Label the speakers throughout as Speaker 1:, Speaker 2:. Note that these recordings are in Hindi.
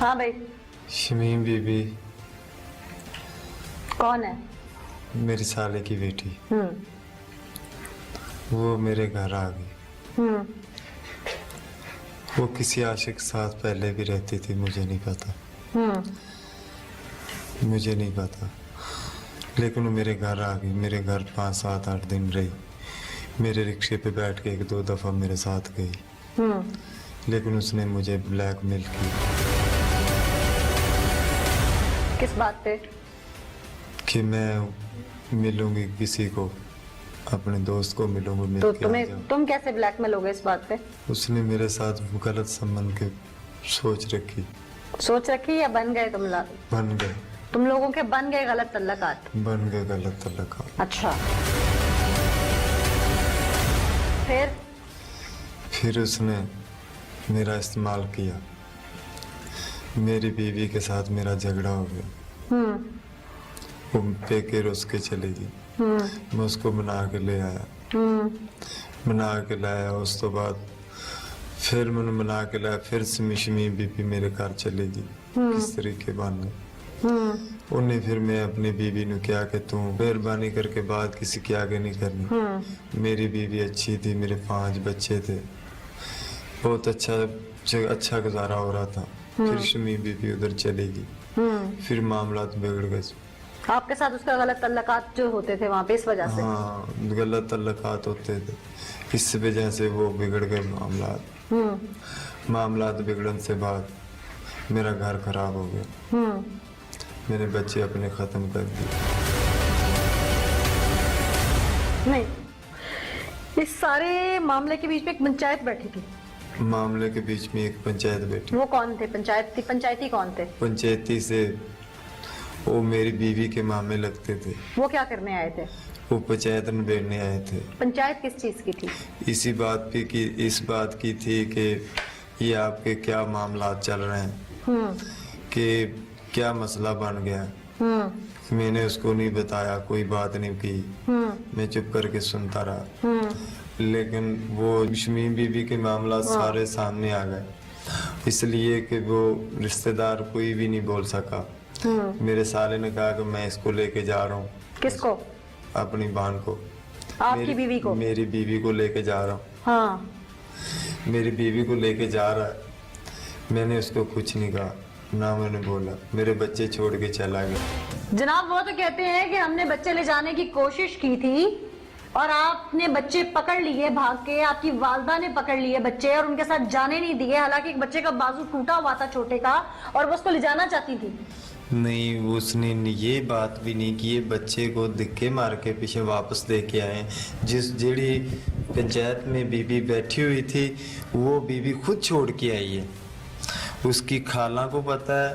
Speaker 1: हाँ भाई।
Speaker 2: शमीम बीबी
Speaker 1: कौन है?
Speaker 2: मेरी साले की बेटी, वो मेरे घर आ गई। वो किसी आशिक के साथ पहले भी रहती थी, मुझे नहीं पता। मुझे नहीं पता, लेकिन वो मेरे घर आ गई। मेरे घर 5, 7, 8 दिन रही। मेरे रिक्शे पे बैठ के 1-2 दफ़ा मेरे साथ गई, लेकिन उसने मुझे ब्लैकमेल किया।
Speaker 1: किस बात पे?
Speaker 2: कि मैं मिलूंगी किसी को, अपने दोस्त को मिलूंगी, मिल
Speaker 1: तो
Speaker 2: के आ जाऊं।
Speaker 1: तुम कैसे ब्लैकमेल हो गए इस बात पे?
Speaker 2: उसने मेरे साथ गलत संबंध की सोच रखी।
Speaker 1: सोच रखी या बन गए तुम लोग?
Speaker 2: बन गए।
Speaker 1: तुम लोगों के बन गए गलत तल्लकात?
Speaker 2: बन गए गलत तल्लकात।
Speaker 1: अच्छा,
Speaker 2: फिर उसने मेरा इस्तेमाल किया। मेरी बीवी के साथ मेरा झगड़ा हो गया। वो पेके रुस के चली गई। मैं उसको मना के ले आया। मना के लाया, उस तो बाद फिर मैंने मना के लाया। फिर शमी बीबी मेरे घर चली गई किस तरीके बहाने। उन्हें फिर मैं अपनी बीवी ने क्या कि तू मेहरबानी करके बात किसी के आगे नहीं करनी। मेरी बीवी अच्छी थी, मेरे 5 बच्चे थे, बहुत अच्छा गुजारा हो रहा था। फिर शमी बीबी उधर चली गई। फिर मामला बिगड़ गए।
Speaker 1: आपके साथ उसका गलत तल्लकात जो होते थे वहाँ पे इस वजह से?
Speaker 2: हाँ, गलत तल्लकात होते थे, इस वजह से वो बिगड़ गए मामलात बिगड़ने से बाद मेरा घर खराब हो गया। मेरे बच्चे अपने खत्म कर दिए।
Speaker 1: नहीं, इस सारे मामले के बीच में एक पंचायत बैठी थी।
Speaker 2: मामले के बीच में एक पंचायत बैठी।
Speaker 1: वो कौन थे? पंचायती कौन थे?
Speaker 2: पंचायती से वो मेरी बीवी के मामले लगते थे।
Speaker 1: वो क्या करने आए थे?
Speaker 2: वो पंचायत में बैठने आए थे।
Speaker 1: पंचायत किस चीज की थी?
Speaker 2: इस बात की थी कि ये आपके क्या मामला चल रहे हैं, कि क्या मसला बन गया। मैंने उसको नहीं बताया, कोई बात नहीं की। मैं चुप करके सुनता रहा। लेकिन वो शमीम बीबी के मामला सारे सामने आ गए, इसलिए कि वो रिश्तेदार कोई भी नहीं बोल सका। मेरे साले ने कहा कि मैं इसको लेके जा रहा हूँ।
Speaker 1: किसको?
Speaker 2: अपनी बहन को।
Speaker 1: आपकी बीवी को?
Speaker 2: मेरी बीवी को लेके जा रहा हूँ।
Speaker 1: हाँ।
Speaker 2: मेरी बीवी को लेके जा रहा है। मैंने उसको कुछ नहीं कहा, ना मैंने बोला। मेरे बच्चे छोड़ के चला गया।
Speaker 1: जनाब, वो तो कहते हैं कि हमने बच्चे ले जाने की कोशिश की थी और आपने बच्चे पकड़ लिए भाग के। आपकी वालदा ने पकड़ लिए बच्चे और उनके साथ जाने नहीं दिए, हालांकि एक बच्चे का बाजू टूटा हुआ था छोटे का, और वो उसको ले जाना चाहती थी।
Speaker 2: नहीं, उसने ये बात भी नहीं की। ये बच्चे को धक्के मार के पीछे वापस दे के आए। जेड़ी पंचायत में बीबी बैठी हुई थी, वो बीबी खुद छोड़ के आई है। उसकी खाला को पता है,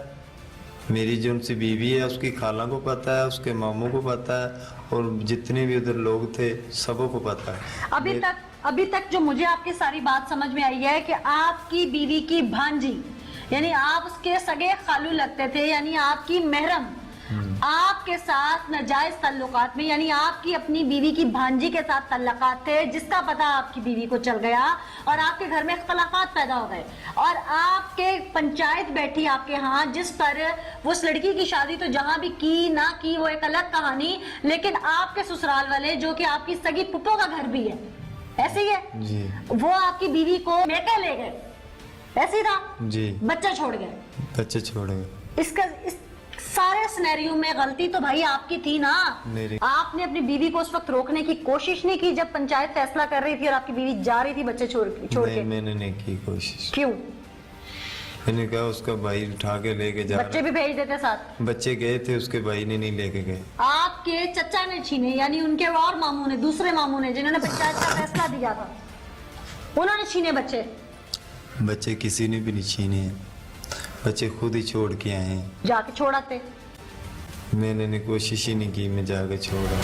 Speaker 2: मेरी जो उनसे बीवी है उसकी खाला को पता है, उसके मामू को पता है, और जितने भी उधर लोग थे सबको पता है।
Speaker 1: अभी तक जो मुझे आपकी सारी बात समझ में आई है कि आपकी बीवी की भांजी, यानी आप उसके सगे खालू लगते थे, यानी आपकी महरम आपके साथ नाजायज तल्लुकात में, यानी आपकी अपनी बीवी की भांजी के साथ तल्लुकात थे, जिसका पता आपकी बीवी को चल गया और आपके घर में इख्तलाफात पैदा हो गए। और आपके पंचायत बैठी आपके यहाँ, जिस पर वो उस लड़की की शादी तो जहां भी की ना की वो एक अलग कहानी, लेकिन आपके ससुराल वाले जो कि आपकी सगी पुप्पो का घर भी है, ऐसे ही है
Speaker 2: जी,
Speaker 1: वो आपकी बीवी को मेके ले गए, ऐसे ही था
Speaker 2: जी।
Speaker 1: बच्चे छोड़ गए।
Speaker 2: बच्चे छोड़ गए।
Speaker 1: इस सारे सिनेरियो में गलती तो भाई आपकी थी ना। आपने अपनी बीवी को उस वक्त रोकने की कोशिश नहीं की जब पंचायत फैसला कर रही थी और आपकी बीवी जा रही थी बच्चे छोड़ के?
Speaker 2: मैंने नहीं की कोशिश।
Speaker 1: क्यों?
Speaker 2: मैंने कहा उसका भाई उठा के लेके जा रहा।
Speaker 1: बच्चे भी भेज देते साथ।
Speaker 2: बच्चे गए थे, उसके भाई ने नहीं लेके गए।
Speaker 1: आपके चचा ने छीने, यानी उनके और मामू ने, दूसरे मामू ने जिन्होंने पंचायत का फैसला दिया था, उन्होंने छीने बच्चे?
Speaker 2: बच्चे किसी ने भी नहीं छीने, बच्चे खुद ही छोड़ के आए हैं।
Speaker 1: जाके छोड़ाते?
Speaker 2: मैंने कोशिश ही नहीं की, मैं जाके छोड़ा।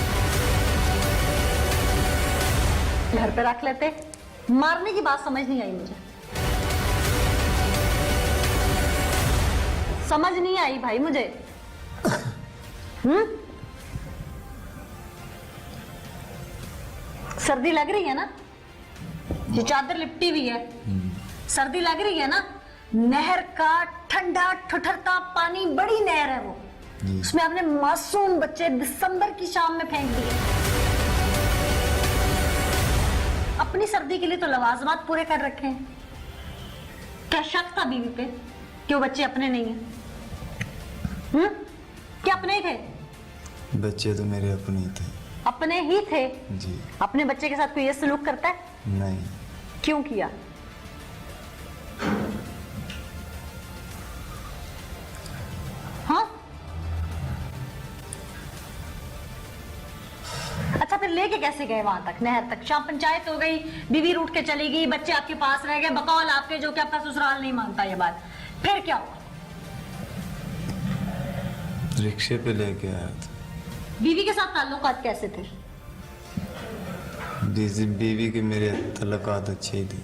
Speaker 1: घर पे रख लेते? मारने की बात समझ नहीं आई मुझे, समझ नहीं आई भाई मुझे। सर्दी लग रही है ना, ये चादर लिपटी हुई है, सर्दी लग रही है ना, नहर का ठंडा ठुठरता पानी, बड़ी नहर है वो,
Speaker 2: जी।
Speaker 1: उसमें आपने मासूम बच्चे दिसंबर की शाम में फेंक दिए। अपनी सर्दी के लिए तो लवाजमात पूरे कर रखे हैं। क्या शक था बीवी पे कि वो बच्चे अपने नहीं हैं? क्या अपने ही थे?
Speaker 2: बच्चे तो मेरे अपने ही थे।
Speaker 1: अपने ही थे।
Speaker 2: जी।
Speaker 1: अपने बच्चे के साथ कोई ये सलूक करता है?
Speaker 2: नहीं।
Speaker 1: क्यों किया? हाँ? अच्छा, फिर लेके कैसे गए वहां तक, नहर तक? शाम पंचायत हो गई, बीवी रूठ के चली गई, बच्चे आपके पास रह गए, बकौल आपके जो कि आपका ससुराल नहीं मानता ये बात। फिर क्या हुआ?
Speaker 2: रिक्शे पे लेके आया था।
Speaker 1: बीवी के साथ ताल्लुकात कैसे थे?
Speaker 2: बीवी के मेरे ताल्लुकात अच्छे थी।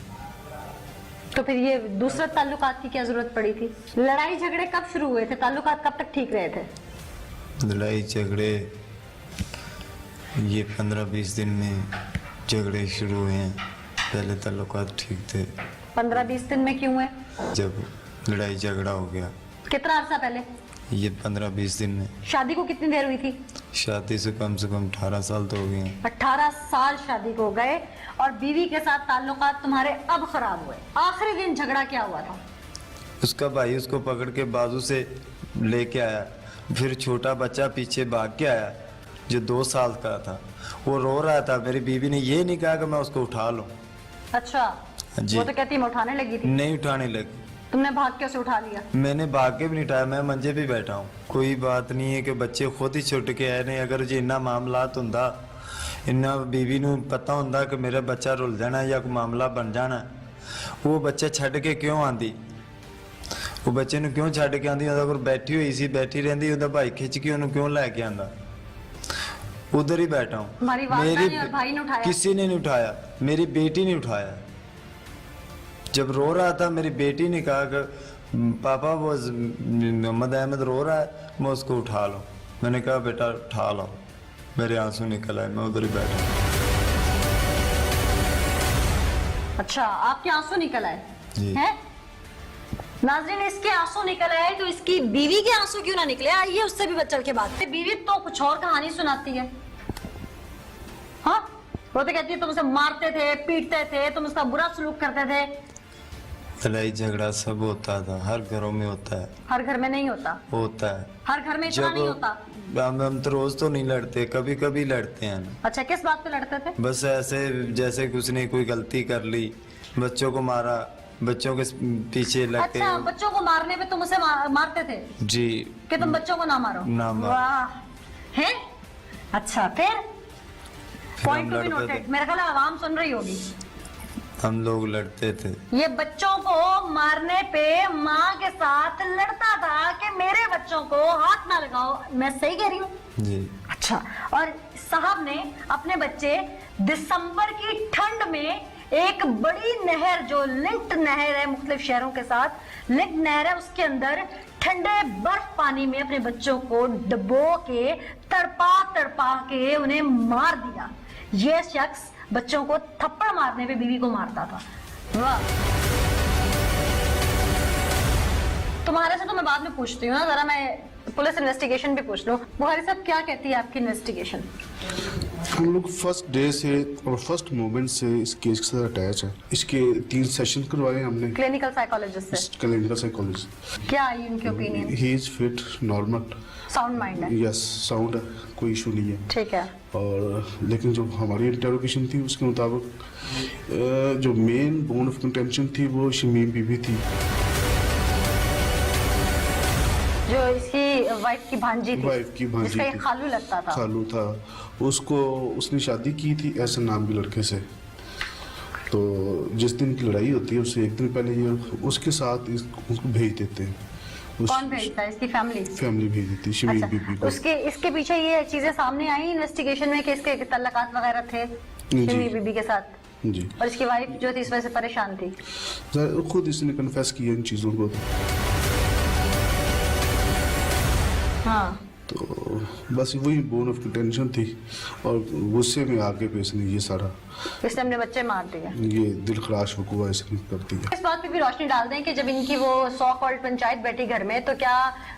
Speaker 1: तो फिर ये दूसरे ताल्लुकात की क्या जरूरत पड़ी थी? लड़ाई झगड़े कब शुरू हुए थे? ताल्लुकात कब तक ठीक रहे थे?
Speaker 2: लड़ाई झगड़े ये 15-20 दिन में झगड़े शुरू हुए हैं। पहले ताल्लुकात ठीक थे।
Speaker 1: 15-20 दिन में क्यों हुए?
Speaker 2: जब लड़ाई झगड़ा हो गया।
Speaker 1: कितना अरसा पहले?
Speaker 2: ये 15-20 दिन में।
Speaker 1: शादी को कितनी देर हुई थी?
Speaker 2: शादी से कम 18 साल तो हो गए हैं।
Speaker 1: 18 साल शादी को हो गए और बीवी के साथ ताल्लुकात तुम्हारे अब खराब हुए। आखिरी दिन झगड़ा क्या हुआ था?
Speaker 2: उसका भाई उसको पकड़ के बाजू से लेके आया, फिर छोटा बच्चा पीछे भाग के आया जो 2 साल का था। वो रो रहा था। मेरी बीवी ने ये नहीं कहा कि मैं उसको उठा लूं।
Speaker 1: अच्छा,
Speaker 2: जी।
Speaker 1: वो तो कहती मैं उठाने लगी थी।
Speaker 2: नहीं उठाने लगी।
Speaker 1: तुमने भाग के उसे उठा लिया?
Speaker 2: मैंने भाग के भी नहीं उठाया, मैं मंजे पे बैठा हूँ। कोई बात नहीं है कि बच्चे खुद ही छुट के आए ने। अगर जो इन्ना मामलात हुंदा, इन्ना बीवी नूं पता हुंदा कि मेरा बच्चा रुल जाना या कोई मामला बन जाना, वो बच्चा छड़ के क्यों आंदी? वो बच्चे नूं क्यों छड़ के आंदी? अगर बैठी हुई सी, बैठी रहंदी, उहदा भाई खिंच के उन्हें क्यों लेके आंदा? उधर ही बैठा हूँ।
Speaker 1: तुम्हारी वालिदा ने और भाई ने उठाया?
Speaker 2: किसी ने नहीं उठाया। मेरी बेटी ने उठाया। जब रो रहा था, मेरी बेटी ने कहा कि पापा वो मोहम्मद अहमद रो रहा है, मैं उसको उठा लो। मैंने कहा बेटा उठा लो। मेरे आंसू निकल आए, मैं उधर ही बैठा।
Speaker 1: अच्छा, आपके आंसू निकल आए
Speaker 2: जी।
Speaker 1: हैं? नाज़रीन, इसके आंसू निकल आए तो इसकी बीवी के आंसू क्यों ना निकले? आइए उससे भी बचल के बात। बीवी तो कुछ और कहानी सुनाती है। हाँ, वो तो कहती है तुम उसे मारते थे, पीटते थे, तुम उसका बुरा सलूक करते थे।
Speaker 2: लड़ाई झगड़ा सब होता था, हर घरों में होता है।
Speaker 1: हर घर में नहीं होता।
Speaker 2: होता है।
Speaker 1: हर घर में इतना नहीं होता।
Speaker 2: हम तो रोज तो नहीं लड़ते, कभी कभी लड़ते हैं ना।
Speaker 1: अच्छा, किस बात पे लड़ते थे?
Speaker 2: बस ऐसे जैसे कुछ ने कोई गलती कर ली, बच्चों को मारा, बच्चों के पीछे लग के।
Speaker 1: अच्छा, बच्चों को मारने पे तुम उसे मारते थे?
Speaker 2: जी।
Speaker 1: कि तुम बच्चों को ना मारो?
Speaker 2: ना मारो।
Speaker 1: वाह, है? अच्छा, फिर पॉइंट टू बी नोटेड। मेरा ख्याल है आवाम सुन रही होगी।
Speaker 2: हम लोग लड़ते थे।
Speaker 1: ये बच्चों को मारने पे माँ के साथ लड़ता था कि मेरे बच्चों को हाथ ना लगाओ। मैं सही कह रही हूँ?
Speaker 2: जी।
Speaker 1: अच्छा, और साहब ने अपने बच्चे दिसंबर की ठंड में एक बड़ी नहर, जो लिंक्ड नहर है मुख्तलिफ शहरों के साथ, लिंक्ड नहर है, उसके अंदर ठंडे बर्फ पानी में अपने बच्चों को डुबो के तड़पा तड़पा के उन्हें मार दिया। ये शख्स बच्चों को थप्पड़ मारने पे बीवी को मारता था। वाह। तुम्हारे से तो मैं बाद में पूछती हूँ ना, जरा मैं पुलिस इन्वेस्टिगेशन भी पूछ लूं। बुखारी साहब, क्या कहती है आपकी इन्वेस्टिगेशन?
Speaker 3: हम लोग फर्स्ट डे से और फर्स्ट मोमेंट से इस केस के साथ अटैच है। इसके 3 सेशन करवाए हमने
Speaker 1: क्लिनिकल साइकोलॉजिस्ट से।
Speaker 3: Clinical psychologist.
Speaker 1: क्या आई उनकी opinion?
Speaker 3: He is fit, normal,
Speaker 1: sound mind है?
Speaker 3: यस, साउंड है, कोई इशू नहीं है।
Speaker 1: ठीक है।
Speaker 3: और लेकिन जो हमारी इंटरोगेशन थी उसके मुताबिक जो मेन बोन ऑफ कंटेंशन थी वो शमीम बीबी थी,
Speaker 1: जो इसकी वाइफ की भांजी थी।
Speaker 3: वाइफ की भांजी
Speaker 1: जिसका ये
Speaker 3: थी।
Speaker 1: खालू लगता था।
Speaker 3: खालू था। उसको उसने शादी की थी ऐसे नाम के लड़के से। तो जिस दिन की लड़ाई होती है उससे एक दिन पहले ये उसके साथ उसको भेज देते हैं।
Speaker 1: कौन भेजता है? इसकी फैमिली?
Speaker 3: फैमिली भेज देती है शमीम बीबी को।
Speaker 1: उसके इसके पीछे ये चीजें सामने आई इन्वेस्टिगेशन में कि इसके तल्लकात वगैरह थे
Speaker 3: जी।
Speaker 1: शमीम बीबी के साथ?
Speaker 3: जी।
Speaker 1: और इसकी वाइफ जो थी इस वजह से परेशान थी?
Speaker 3: खुद इसने कन्फेस किया इन चीज़ों को।
Speaker 1: हाँ।
Speaker 3: तो बस वही बोन ऑफ टेंशन थी और गुस्से में आके पे इसने ये सारा
Speaker 1: इसने अपने बच्चे मार दिए।
Speaker 3: ये दिल खराश हुआ इसने कर दिया।
Speaker 1: इस बात पे भी रोशनी डाल दें कि जब इनकी वो सो कॉल्ड पंचायत बैठी घर में, तो क्या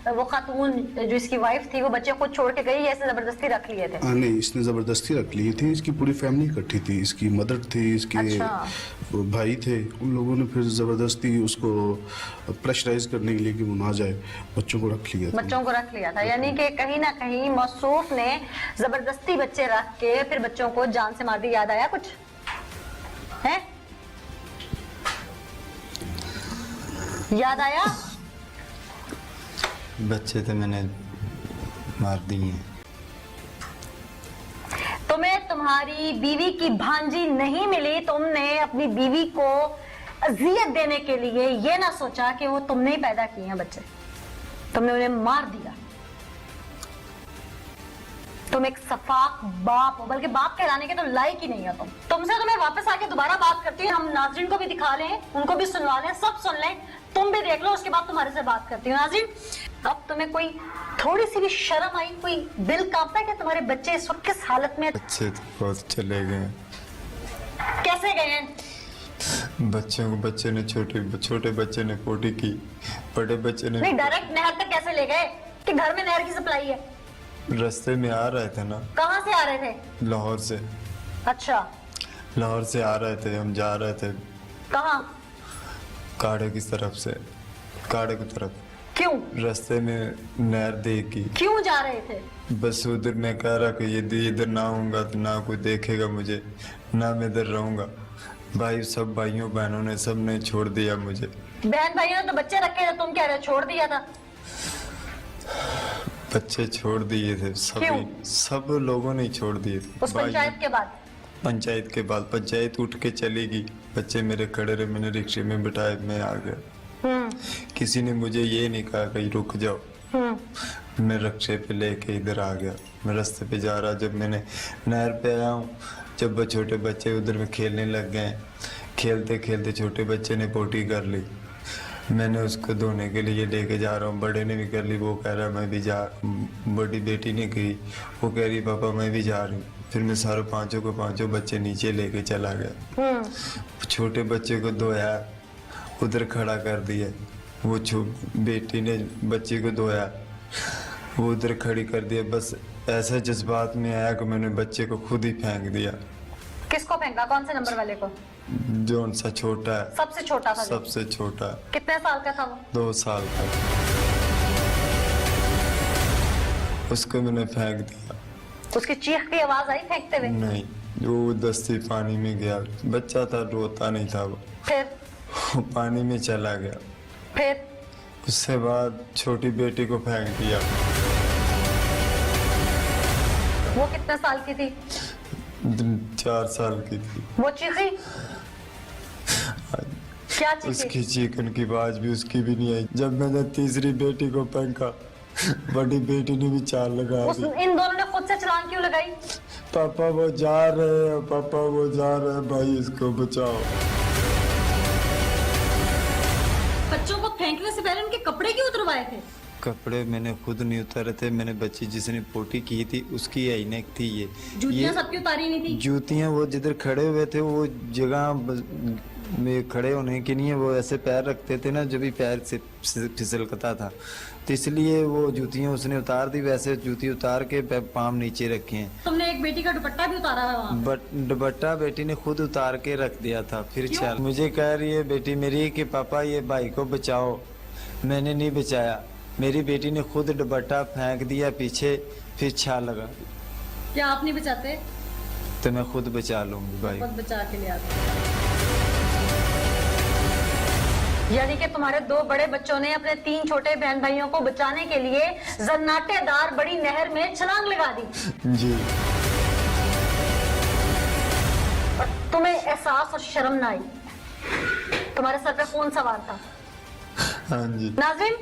Speaker 1: वो खातून जो इसकी वाइफ थी वो बच्चे खुद छोड़ के गई या इसने जबरदस्ती रख लिए थे?
Speaker 3: नहीं, इसने जबरदस्ती रख ली थी। इसकी पूरी फैमिली इकट्ठी थी, इसकी मदर थी, इसके
Speaker 1: अच्छा।
Speaker 3: भाई थे। उन लोगों ने फिर जबरदस्ती उसको प्रेशराइज करने के लिए कि वो ना जाए, बच्चों को रख लिया था।
Speaker 1: बच्चों को रख लिया था, यानी कि कहीं ना कहीं मौसूफ ने जबरदस्ती बच्चे रख के फिर बच्चों को जान से मार दी। याद आया कुछ है? याद आया?
Speaker 2: बच्चे तो मैंने मार दिए।
Speaker 1: तुम्हें तुम्हारी बीवी की भांजी नहीं मिली, तुमने अपनी बीवी को अजियत देने के लिए ये ना सोचा कि वो तुमने ही पैदा किए हैं बच्चे, तुमने उन्हें मार दिया। तुम एक सफाक बाप हो, बल्कि बाप कहलाने के तो लायक ही नहीं हो तुम। तुमसे तो मैं वापस आके दोबारा बात करती हूँ, हम नाज़रीन को भी दिखा लें, उनको भी सुनवा लें, सब सुन लें, तुम भी देख लो, उसके बाद तुम्हारे से बात करती हूँ। नाज़रीन, अब तुम्हें कोई थोड़ी सी भी शर्म आई? कोई दिल कांपता है कि तुम्हारे बच्चे इस वक्त किस हालत में?
Speaker 2: बच्चे तो बहुत चले गए।
Speaker 1: कैसे गए हैं?
Speaker 2: बच्चे ने छोटे बच्चे ने पोटी की, बड़े बच्चे ने
Speaker 1: नहीं, डायरेक्ट नहर तक कैसे ले गए कि घर में नहर की सप्लाई है?
Speaker 2: रास्ते में आ रहे थे ना।
Speaker 1: कहाँ से आ रहे थे?
Speaker 2: लाहौर से।
Speaker 1: अच्छा,
Speaker 2: लाहौर से आ रहे थे, हम जा रहे थे
Speaker 1: कहाँ?
Speaker 2: काड़े की तरफ से, काड़े की तरफ।
Speaker 1: क्यों?
Speaker 2: रास्ते में नहर देखी,
Speaker 1: क्यों जा रहे थे?
Speaker 2: बस उधर मैं कह रहा कि ये इधर ना होऊंगा तो ना कोई देखेगा मुझे, ना मैं इधर रहूंगा। भाई सब भाइयों बहनों ने सब ने छोड़ दिया मुझे।
Speaker 1: बहन भाइयों ने तो बच्चे रखे थे, तुम कह रहे हो छोड़ दिया था?
Speaker 2: बच्चे छोड़ दिए थे,
Speaker 1: क्यों?
Speaker 2: सब लोगों ने छोड़ दिए थे।
Speaker 1: उस पंचायत के बाद?
Speaker 2: पंचायत के बाद पंचायत उठ के चली गई, बच्चे मेरे खड़े रहे, मैंने रिक्शे में बिठाए, मैं आ गया। किसी ने मुझे ये नहीं कहा कि रुक जाओ, मैं रिक्शे पे लेके इधर आ गया। मैं रास्ते पे जा रहा, जब मैंने नहर पे आया हूँ, जब वो छोटे बच्चे उधर में खेलने लग गए, खेलते खेलते छोटे बच्चे ने पोटी कर ली। मैंने उसको धोने के लिए लेके जा रहा हूँ, बड़े ने भी कर ली, वो कह रहा मैं भी जा, बड़ी बेटी ने की, वो कह रही पापा मैं भी जा रही हूँ। फिर मैं सारे पांचों बच्चे नीचे लेके चला गया। छोटे बच्चे को धोया, उधर खड़ा कर दिया, वो बेटी ने बच्चे को धोया, वो उधर खड़ी कर दिया। बस ऐसा जज्बात में आया कि मैंने बच्चे को खुद ही फेंक दिया।
Speaker 1: किसको फेंका? कौन से नंबर वाले को?
Speaker 2: जो सा छोटा है,
Speaker 1: सबसे छोटा था?
Speaker 2: सबसे छोटा।
Speaker 1: कितने साल का था वो?
Speaker 2: 2 साल का। उसको मैंने फेंक दिया।
Speaker 1: उसकी चीख की आवाज आई फेंकते हुए?
Speaker 2: नहीं, वो दस्ती पानी में गया, बच्चा था, रोता नहीं था वो।
Speaker 1: फिर?
Speaker 2: वो पानी में चला गया।
Speaker 1: फिर?
Speaker 2: उसके बाद छोटी बेटी को फेंक दिया।
Speaker 1: वो कितने साल की थी?
Speaker 2: 4 साल की थी।
Speaker 1: वो चीखी? क्या चीखी?
Speaker 2: उसकी चीखन की आवाज भी उसकी भी नहीं आई। जब मैंने तीसरी बेटी को फेंका, बड़ी बेटी ने भी चाल लगा दी।
Speaker 1: इन दोनों ने खुद से छलांग क्यों लगाई?
Speaker 2: पापा वो जा रहे हैं, पापा वो जा रहे हैं, भाई इसको बचाओ।
Speaker 1: बच्चों को फेंकने से पहले उनके कपड़े क्यों उतरवाए थे?
Speaker 2: कपड़े मैंने खुद नहीं उतारे थे, मैंने बच्ची जिसने पोटी की थी उसकी ऐनक थी ये।
Speaker 1: जूतियां सबकी उतारी नहीं थी?
Speaker 2: जूतियां वो जिधर खड़े हुए थे वो जगह में खड़े होने के लिए वो ऐसे पैर रखते थे ना, जब भी पैर से फिसलता था, तो इसलिए वो जूतियां उसने उतार दी। वैसे जूती उतार के पाम नीचे रखे हैं।
Speaker 1: तुमने एक बेटी का दुपट्टा भी उतारा है वहाँ?
Speaker 2: दुपट्टा बेटी ने खुद उतार के रख दिया था। फिर चल मुझे कह रही है बेटी मेरी कि पापा ये भाई को बचाओ। मैंने नहीं बचाया, मेरी बेटी ने खुद दुपट्टा फेंक दिया पीछे, फिर छाल लगा दी।
Speaker 1: क्या आप नहीं बचाते?
Speaker 2: तो मैं खुद बचा लूंगी भाई।
Speaker 1: खुद बचा के ले आते। यानी कि तुम्हारे 2 बड़े बच्चों ने अपने 3 छोटे बहन भाइयों को बचाने के लिए जन्नाटेदार बड़ी नहर में छलांग लगा दी
Speaker 2: जी।
Speaker 1: और तुम्हें एहसास और शर्म ना आई? तुम्हारे सर पे कौन सवार था?
Speaker 2: हाँ जी।
Speaker 1: नाज़रीन,